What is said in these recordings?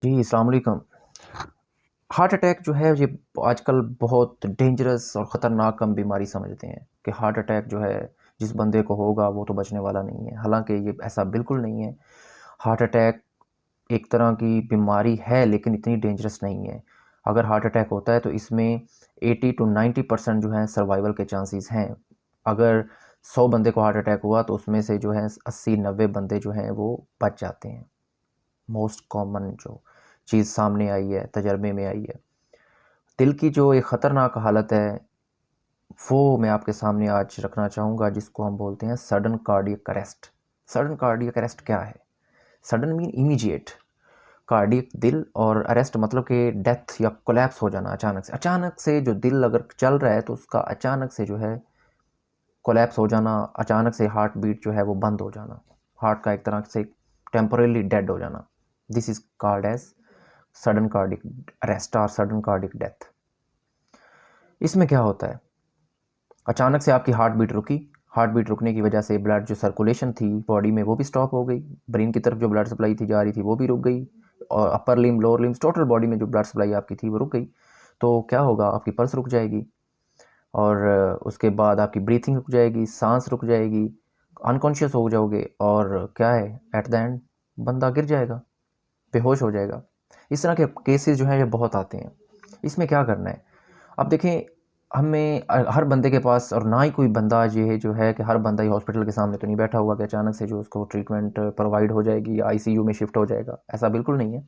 जी, अस्सलाम वालेकुम। Heart attack जो है ये आजकल बहुत डेंजरस और ख़तरनाक हम बीमारी समझते हैं कि हार्ट अटैक जो है जिस बंदे को होगा वो तो बचने वाला नहीं है। हालाँकि ये ऐसा बिल्कुल नहीं है। हार्ट अटैक एक तरह की बीमारी है लेकिन इतनी डेंजरस नहीं है। अगर हार्ट अटैक होता है तो इसमें 80 टू 90% जो है सर्वाइवल के चांसेस हैं। अगर 100 बंदे को हार्ट अटैक हुआ तो उसमें से जो है 80-90 बंदे जो हैं वो बच जाते हैं। मोस्ट कॉमन जो चीज़ सामने आई है, तजर्बे में आई है। दिल की जो एक ख़तरनाक हालत है, वो मैं आपके सामने आज रखना चाहूँगा जिसको हम बोलते हैं sudden cardiac arrest. Sudden cardiac arrest क्या है? सडन मीन इमीडिएट, कार्डियक दिल और अरेस्ट मतलब कि डेथ या कोलैप्स हो जाना अचानक से। अचानक से जो दिल अगर चल रहा है तो उसका अचानक से जो है कोलैप्स हो जाना, अचानक से हार्ट बीट जो है वो बंद हो जाना। हार्ट का एक तरह से टेम्परेरी डेड हो जाना। This is called as sudden cardiac arrest और सडन कार्डियक डेथ। इसमें क्या होता है, अचानक से आपकी हार्ट बीट रुकी। हार्ट बीट रुकने की वजह से ब्लड जो सर्कुलेशन थी बॉडी में वो भी स्टॉप हो गई। ब्रेन की तरफ जो ब्लड सप्लाई थी जा रही थी वो भी रुक गई और upper limb lower limbs total body में जो ब्लड सप्लाई आपकी थी वो रुक गई। तो क्या होगा, आपकी पल्स रुक जाएगी और उसके बाद आपकी ब्रीथिंग रुक जाएगी, सांस रुक जाएगी, अनकॉन्शियस हो जाओगे और क्या है, एट द एंड बंदा गिर जाएगा, बेहोश हो जाएगा। इस तरह के केसेस जो हैं ये बहुत आते हैं। इसमें क्या करना है, अब देखें, हमें हर बंदे के पास और ना ही कोई बंदा ये है जो है कि हर बंदा ही हॉस्पिटल के सामने तो नहीं बैठा हुआ कि अचानक से जो उसको ट्रीटमेंट प्रोवाइड हो जाएगी या आईसीयू में शिफ्ट हो जाएगा, ऐसा बिल्कुल नहीं है।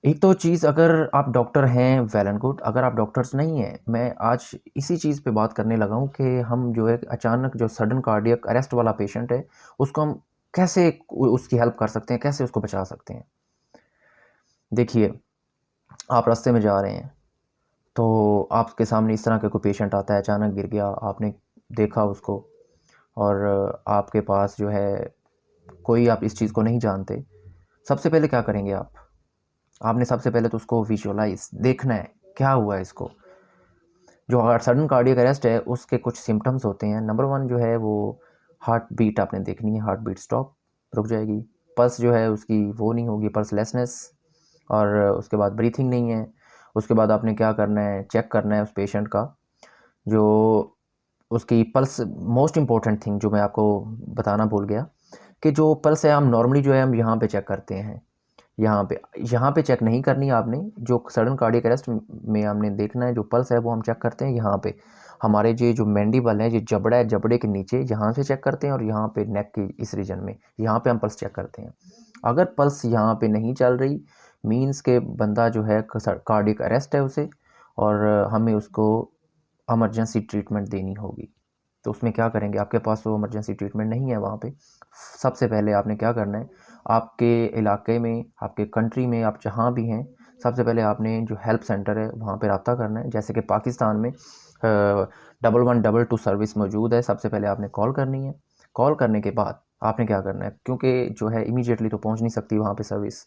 एक तो चीज़, अगर आप डॉक्टर हैं वेल एंड गुड, अगर आप डॉक्टर्स नहीं हैं, मैं आज इसी चीज़ पे बात करने लगा हूँ कि हम जो है अचानक जो सडन कार्डियक अरेस्ट वाला पेशेंट है उसको हम कैसे उसकी हेल्प कर सकते हैं, कैसे उसको बचा सकते हैं। देखिए, आप रास्ते में जा रहे हैं तो आपके सामने इस तरह का कोई पेशेंट आता है, अचानक गिर गया, आपने देखा उसको और आपके पास जो है कोई, आप इस चीज़ को नहीं जानते। सबसे पहले क्या करेंगे आप? आपने सबसे पहले तो उसको विजुअलाइज़ देखना है, क्या हुआ है इसको? जो सडन कार्डियक अरेस्ट है उसके कुछ सिम्पटम्स होते हैं। नंबर 1 जो है वो हार्ट बीट आपने देखनी है, हार्ट बीट स्टॉप, रुक जाएगी। पल्स जो है उसकी वो नहीं होगी, पल्सलेसनेस, और उसके बाद ब्रीथिंग नहीं है। उसके बाद आपने क्या करना है, चेक करना है उस पेशेंट का जो उसकी पल्स, मोस्ट इम्पॉर्टेंट थिंग जो मैं आपको बताना भूल गया कि जो पल्स है हम नॉर्मली जो है हम यहाँ पे चेक करते हैं। यहाँ पे चेक नहीं करनी है आपने। जो सडन कार्डियक अरेस्ट में हमने देखना है जो पल्स है वो हम चेक करते हैं यहाँ पे। हमारे ये जो मैंडिबल है, ये जबड़ा है, जबड़े के नीचे यहाँ से चेक करते हैं और यहाँ पे नेक के इस रीजन में, यहाँ पे हम पल्स चेक करते हैं। अगर पल्स यहाँ पे नहीं चल रही, मीन्स के बंदा जो है कार्डियक अरेस्ट है उसे, और हमें उसको इमरजेंसी ट्रीटमेंट देनी होगी। तो उसमें क्या करेंगे, आपके पास वो इमरजेंसी ट्रीटमेंट नहीं है वहाँ पे। सबसे पहले आपने क्या करना है, आपके इलाके में, आपके कंट्री में, आप जहाँ भी हैं, सबसे पहले आपने जो हेल्प सेंटर है वहाँ पे रब्ता करना है। जैसे कि पाकिस्तान में 1122 सर्विस मौजूद है। सबसे पहले आपने कॉल करनी है। कॉल करने के बाद आपने क्या करना है, क्योंकि जो है इमीडिएटली तो पहुँच नहीं सकती वहाँ पे सर्विस,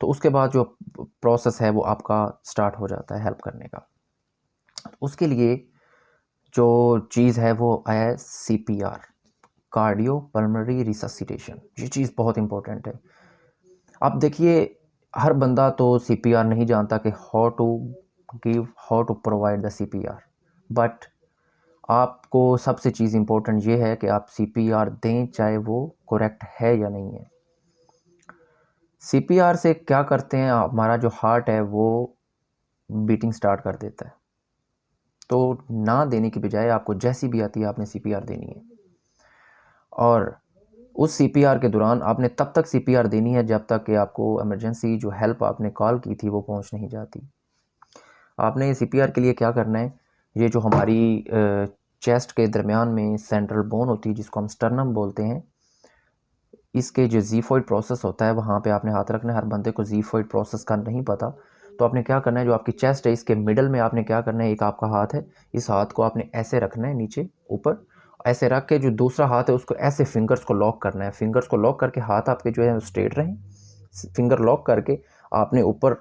तो उसके बाद जो प्रोसेस है वो आपका स्टार्ट हो जाता है हेल्प करने का। उसके लिए जो चीज़ है वो है सीपीआर, कार्डियो पल्मोनरी रिससिटेशन। ये चीज़ बहुत इंपॉर्टेंट है। अब देखिए, हर बंदा तो सीपीआर नहीं जानता कि how to give, how to provide the CPR, but आपको सबसे चीज़ इंपॉर्टेंट ये है कि आप सीपीआर दें, चाहे वो करेक्ट है या नहीं है। सीपीआर से क्या करते हैं, हमारा जो हार्ट है वो बीटिंग स्टार्ट कर देता है। तो ना देने की बजाय आपको जैसी भी आती है आपने सीपीआर देनी है, और उस सीपीआर के दौरान आपने तब तक सीपीआर देनी है जब तक कि आपको इमरजेंसी जो हेल्प आपने कॉल की थी वो पहुंच नहीं जाती। आपने सीपीआर के लिए क्या करना है, ये जो हमारी चेस्ट के दरमियान में सेंट्रल बोन होती है जिसको हम स्टर्नम बोलते हैं, इसके जो ज़ीफॉइड प्रोसेस होता है वहाँ पे आपने हाथ रखना है। हर बंदे को ज़ीफॉइड प्रोसेस का नहीं पता, तो आपने क्या करना है, जो आपकी चेस्ट है इसके मिडल में आपने क्या करना है, एक आपका हाथ है, इस हाथ को आपने ऐसे रखना है नीचे ऊपर, ऐसे रख के जो दूसरा हाथ है उसको ऐसे फिंगर्स को लॉक करना है। फिंगर्स को लॉक करके हाथ आपके जो है स्ट्रेट रहें, फिंगर लॉक करके आपने ऊपर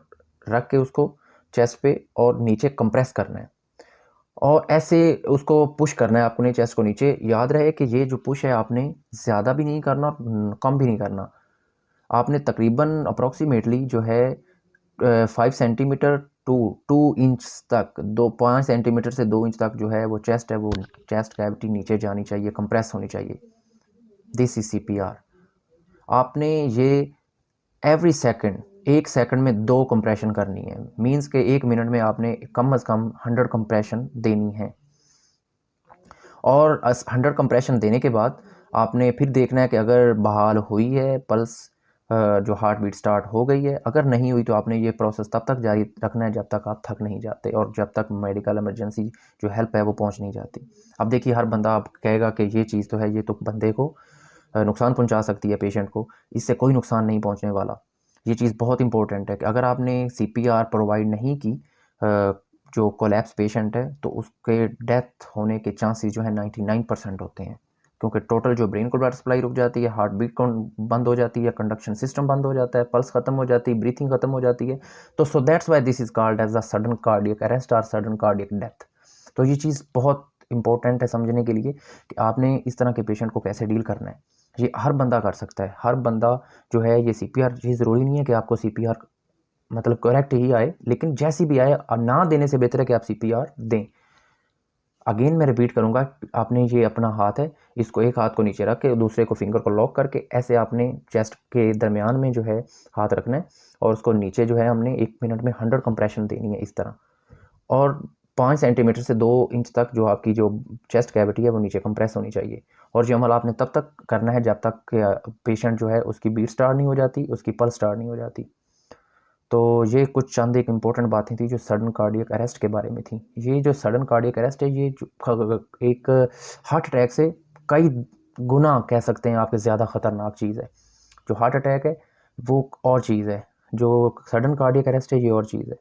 रख के उसको चेस्ट पे और नीचे कंप्रेस करना है और ऐसे उसको पुश करना है आपने चेस्ट को नीचे। याद रहे कि ये जो पुश है आपने ज़्यादा भी नहीं करना, कम भी नहीं करना। आपने तकरीबन अप्रॉक्सीमेटली जो है 5 सेंटीमीटर टू 2 इंच तक 5 सेंटीमीटर से 2 इंच तक जो है वो चेस्ट है, वो चेस्ट कैविटी नीचे जानी चाहिए, कंप्रेस होनी चाहिए। This is CPR। आपने ये एवरी सेकंड, 1 सेकंड में 2 कंप्रेशन करनी है। मींस के 1 मिनट में आपने कम से कम 100 कंप्रेशन देनी है। और 100 कंप्रेशन देने के बाद आपने फिर देखना है कि अगर बहाल हुई है, पल्स जो हार्ट बीट स्टार्ट हो गई है। अगर नहीं हुई तो आपने ये प्रोसेस तब तक जारी रखना है जब तक आप थक नहीं जाते और जब तक मेडिकल इमरजेंसी जो हेल्प है वो पहुंच नहीं जाती। अब देखिए, हर बंदा आप कहेगा कि ये चीज़ तो है, ये तो बंदे को नुकसान पहुंचा सकती है, पेशेंट को। इससे कोई नुकसान नहीं पहुंचने वाला। ये चीज़ बहुत इंपॉर्टेंट है कि अगर आपने CPR प्रोवाइड नहीं की जो कोलैप्स पेशेंट है, तो उसके डेथ होने के चांसेस जो है 99% होते हैं, क्योंकि टोटल जो ब्रेन को ब्लड सप्लाई रुक जाती है, हार्ट बीट बंद हो जाती है, कंडक्शन सिस्टम बंद हो जाता है, पल्स खत्म हो जाती है, ब्रीथिंग खत्म हो जाती है। तो so that's why this is called as a sudden cardiac arrest और सडन कार्डियक डेथ। तो ये चीज़ बहुत इंपॉर्टेंट है समझने के लिए कि आपने इस तरह के पेशेंट को कैसे डील करना है। ये हर बंदा कर सकता है। हर बंदा जो है ये CPR, ये ज़रूरी नहीं है कि आपको CPR मतलब करेक्ट ही आए, लेकिन जैसी भी आए ना देने से बेहतर है कि आप CPR दें। अगेन मैं रिपीट करूंगा, आपने ये अपना हाथ है, इसको एक हाथ को नीचे रख के दूसरे को फिंगर को लॉक करके ऐसे आपने चेस्ट के दरमियान में जो है हाथ रखना है और उसको नीचे जो है हमने 1 मिनट में 100 कंप्रेशन देनी है इस तरह। और 5 सेंटीमीटर से 2 इंच तक जो आपकी जो चेस्ट कैविटी है वो नीचे कंप्रेस होनी चाहिए। और ये अमल आपने तब तक करना है जब तक पेशेंट जो है उसकी बीट स्टार्ट नहीं हो जाती, उसकी पल्स स्टार्ट नहीं हो जाती। तो ये कुछ चंद एक इम्पोर्टेंट बातें थी जो सडन कार्डियक अरेस्ट के बारे में थी। ये जो सडन कार्डियक अरेस्ट है, ये एक हार्ट अटैक से कई गुना कह सकते हैं आपके ज़्यादा ख़तरनाक चीज़ है। जो हार्ट अटैक है वो और चीज़ है, जो सडन कार्डियक अरेस्ट है ये और चीज़ है।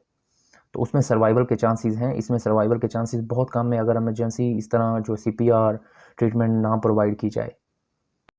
तो उसमें सर्वाइवल के चांसेस हैं, इसमें सर्वाइवल के चांसेस बहुत कम है अगर इमरजेंसी इस तरह जो CPR ट्रीटमेंट ना प्रोवाइड की जाए।